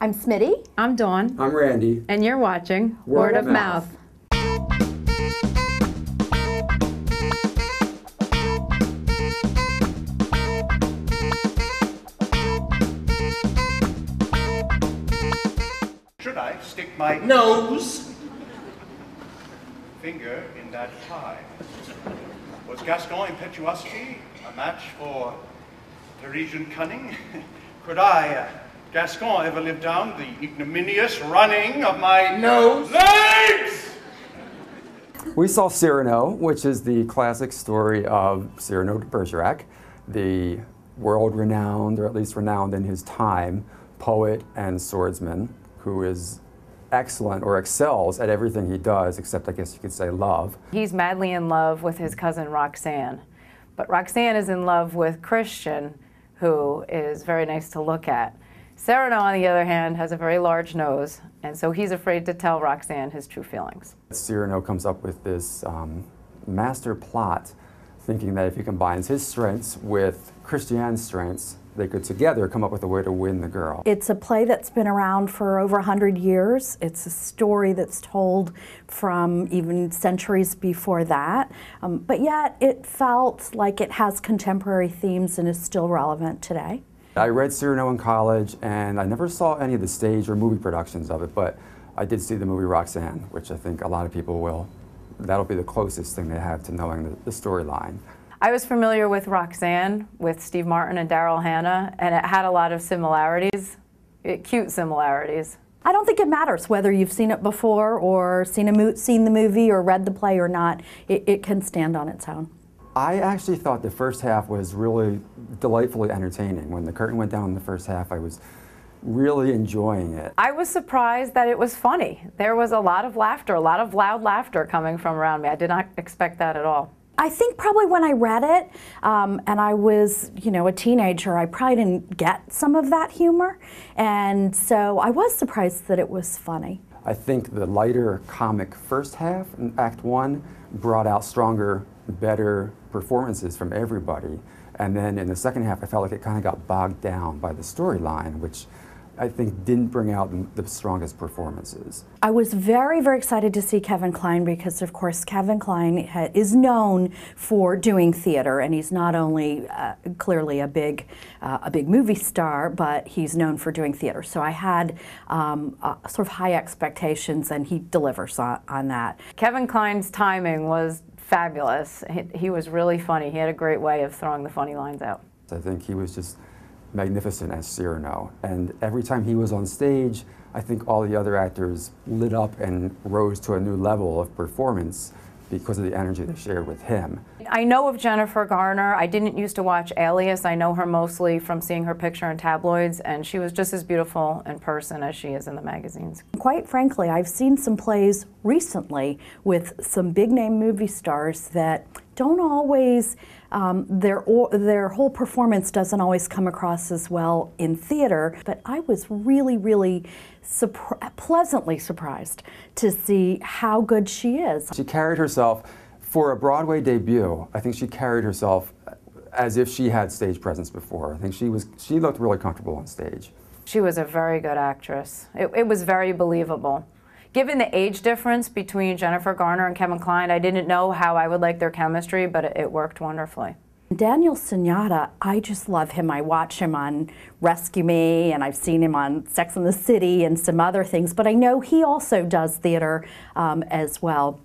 I'm Smitty. I'm Dawn. I'm Randy. And you're watching Word of Mouth. Should I stick my nose finger in that pie? Was Gascon impetuosity a match for Parisian cunning? Could I, Gascon, ever live down the ignominious running of my nose legs? We saw Cyrano, which is the classic story of Cyrano de Bergerac, the world-renowned, or at least renowned in his time, poet and swordsman, who is excellent or excels at everything he does, except I guess you could say love. He's madly in love with his cousin Roxanne, but Roxanne is in love with Christian, who is very nice to look at. Cyrano, on the other hand, has a very large nose, and so he's afraid to tell Roxanne his true feelings. Cyrano comes up with this master plot, thinking that if he combines his strengths with Christiane's strengths, they could together come up with a way to win the girl. It's a play that's been around for over 100 years. It's a story that's told from even centuries before that, but yet it felt like it has contemporary themes and is still relevant today. I read Cyrano in college, and I never saw any of the stage or movie productions of it, but I did see the movie Roxanne, which I think a lot of people will, that'll be the closest thing they have to knowing the storyline. I was familiar with Roxanne, with Steve Martin and Daryl Hannah, and it had a lot of similarities, cute similarities. I don't think it matters whether you've seen it before or seen the movie or read the play or not. It can stand on its own. I actually thought the first half was really delightfully entertaining. When the curtain went down in the first half, I was really enjoying it. I was surprised that it was funny. There was a lot of laughter, a lot of loud laughter coming from around me. I did not expect that at all. I think probably when I read it, and I was, a teenager, I probably didn't get some of that humor, and so I was surprised that it was funny. I think the lighter comic first half in Act 1 brought out stronger, better performances from everybody, and then in the second half I felt like it kind of got bogged down by the storyline, which I think didn't bring out the strongest performances. I was very, very excited to see Kevin Kline because, of course, Kevin Kline is known for doing theater, and he's not only clearly a big movie star, but he's known for doing theater. So I had sort of high expectations, and he delivers on that. Kevin Kline's timing was fabulous. He was really funny. He had a great way of throwing the funny lines out. I think he was just magnificent as Cyrano, and every time he was on stage, I think all the other actors lit up and rose to a new level of performance because of the energy they shared with him. I know of Jennifer Garner. I didn't used to watch Alias. I know her mostly from seeing her picture in tabloids, and she was just as beautiful in person as she is in the magazines. Quite frankly, I've seen some plays recently with some big-name movie stars that don't always, their whole performance doesn't always come across as well in theater, but I was really, really pleasantly surprised to see how good she is. She carried herself, for a Broadway debut, I think she carried herself as if she had stage presence before. I think she looked really comfortable on stage. She was a very good actress. It was very believable. Given the age difference between Jennifer Garner and Kevin Kline, I didn't know how I would like their chemistry, but it worked wonderfully. Daniel Cinata, I just love him. I watch him on Rescue Me, and I've seen him on Sex and the City and some other things, but I know he also does theater as well,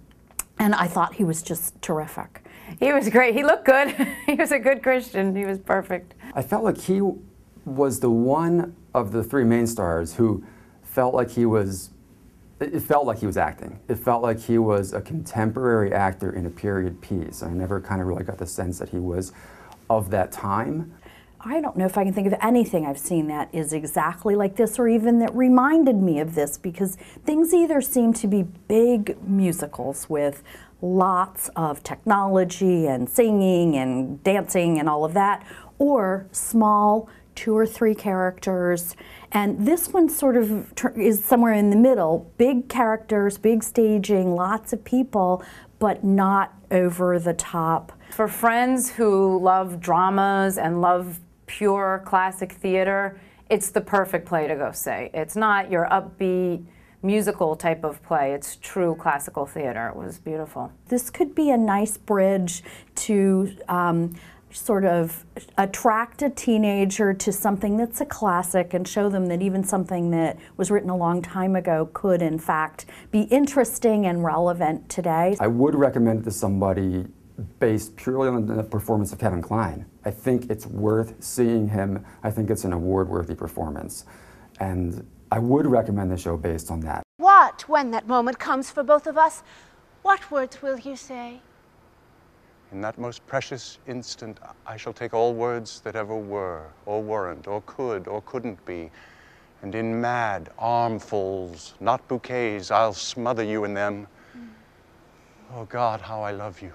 and I thought he was just terrific. He was great. He looked good. He was a good Christian. He was perfect. I felt like he was the one of the three main stars who felt like he was It felt like he was acting. It felt like he was a contemporary actor in a period piece. I never kind of really got the sense that he was of that time. I don't know if I can think of anything I've seen that is exactly like this or even that reminded me of this, because things either seem to be big musicals with lots of technology and singing and dancing and all of that, or small 2 or 3 characters, and this one sort of is somewhere in the middle. Big characters, big staging, lots of people, but not over the top. For friends who love dramas and love pure classic theater, it's the perfect play to go see. It's not your upbeat musical type of play. It's true classical theater. It was beautiful. This could be a nice bridge to sort of attract a teenager to something that's a classic and show them that even something that was written a long time ago could in fact be interesting and relevant today. I would recommend it to somebody based purely on the performance of Kevin Kline. I think it's worth seeing him. I think it's an award-worthy performance. And I would recommend the show based on that. What, when that moment comes for both of us, what words will you say? In that most precious instant, I shall take all words that ever were, or weren't, or could, or couldn't be, and in mad armfuls, not bouquets, I'll smother you in them. Oh God, how I love you.